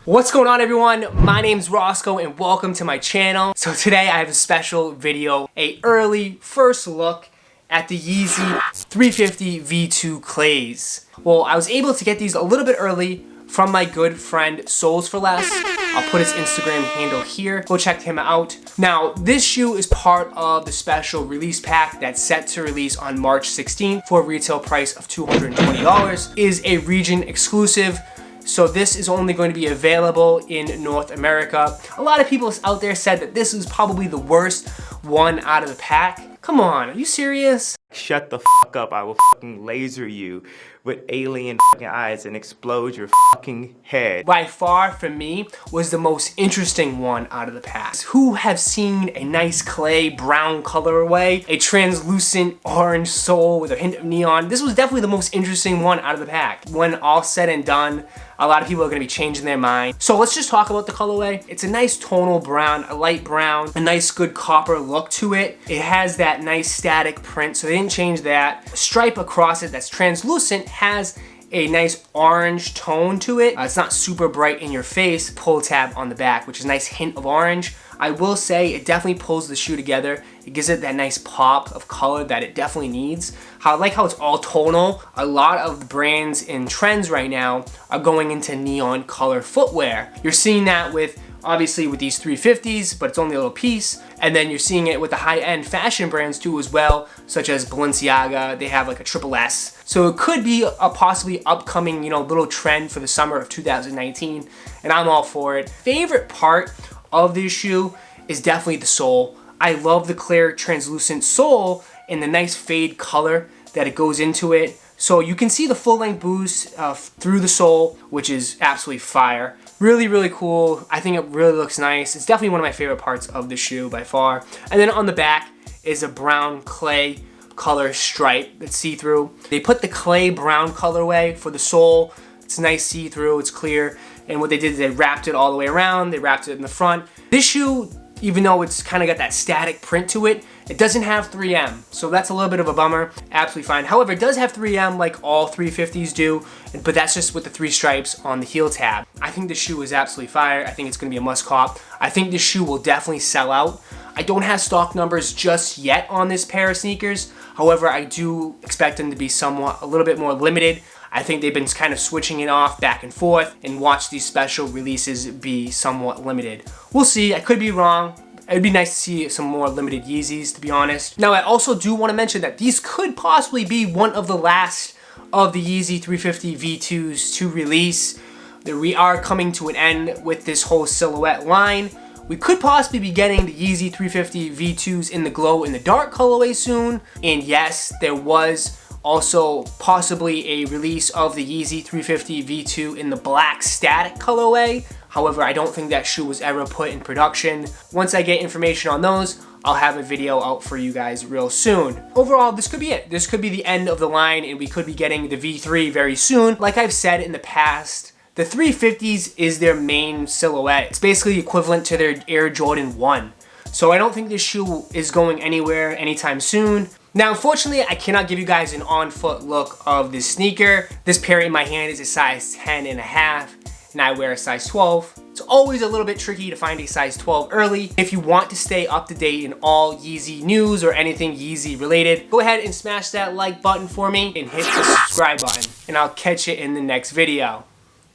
What's going on, everyone? My name's Roscoe and welcome to my channel. So today I have a special video, a early first look at the Yeezy 350 V2 Clays. Well, I was able to get these a little bit early from my good friend Souls for Less. I'll put his Instagram handle here. Go check him out. Now, this shoe is part of the special release pack that's set to release on March 16th for a retail price of $220. It is a region exclusive. So this is only going to be available in North America. A lot of people out there said that this is probably the worst one out of the pack. Come on, are you serious? Shut the fuck up, I will fucking laser you with alien fucking eyes and explode your fucking head. By far, for me, was the most interesting one out of the pack. Who have seen a nice clay brown colorway, a translucent orange sole with a hint of neon? This was definitely the most interesting one out of the pack. When all said and done, a lot of people are gonna be changing their mind. So let's just talk about the colorway. It's a nice tonal brown, a light brown, a nice good copper look to it. It has that nice static print, so they didn't change that. A stripe across it that's translucent has a nice orange tone to it. It's not super bright in your face. Pull tab on the back, which is a nice hint of orange. I will say it definitely pulls the shoe together. It gives it that nice pop of color that it definitely needs. I like how it's all tonal. A lot of the brands and trends right now are going into neon color footwear. You're seeing that with, obviously, with these 350s, but it's only a little piece. And then you're seeing it with the high-end fashion brands too as well, such as Balenciaga. They have like a triple S. So it could be a possibly upcoming, little trend for the summer of 2019, and I'm all for it. Favorite part of this shoe is definitely the sole. I love the clear translucent sole and the nice fade color that it goes into it. So you can see the full length boost through the sole, which is absolutely fire. Really, really cool. I think it really looks nice. It's definitely one of my favorite parts of the shoe by far. And then on the back is a brown clay color stripe that's see-through. They put the clay brown colorway for the sole. It's nice see-through, it's clear. And what they did is they wrapped it all the way around. They wrapped it in the front. This shoe, even though it's kind of got that static print to it, it doesn't have 3M, so that's a little bit of a bummer. Absolutely fine. However, it does have 3M like all 350s do, but that's just with the 3 stripes on the heel tab. I think this shoe is absolutely fire. I think it's gonna be a must cop. I think this shoe will definitely sell out. I don't have stock numbers just yet on this pair of sneakers. However, I do expect them to be a little bit more limited. I think they've been kind of switching it off back and forth and watch these special releases be somewhat limited. We'll see, I could be wrong. It'd be nice to see some more limited Yeezys, to be honest. Now, I also do want to mention that these could possibly be one of the last of the Yeezy 350 V2s to release. We are coming to an end with this whole silhouette line. We could possibly be getting the Yeezy 350 V2s in the Glow-in-the-Dark Colorway soon. And yes, there was also possibly a release of the Yeezy 350 V2 in the black static colorway. However, I don't think that shoe was ever put in production. Once I get information on those, I'll have a video out for you guys real soon. Overall, this could be it. This could be the end of the line and we could be getting the V3 very soon. Like I've said in the past, the 350s is their main silhouette. It's basically equivalent to their Air Jordan 1. So I don't think this shoe is going anywhere anytime soon. Now, unfortunately, I cannot give you guys an on-foot look of this sneaker. This pair in my hand is a size 10.5, and I wear a size 12. It's always a little bit tricky to find a size 12 early. If you want to stay up to date in all Yeezy news or anything Yeezy related, go ahead and smash that like button for me and hit the subscribe button, and I'll catch you in the next video.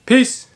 Peace.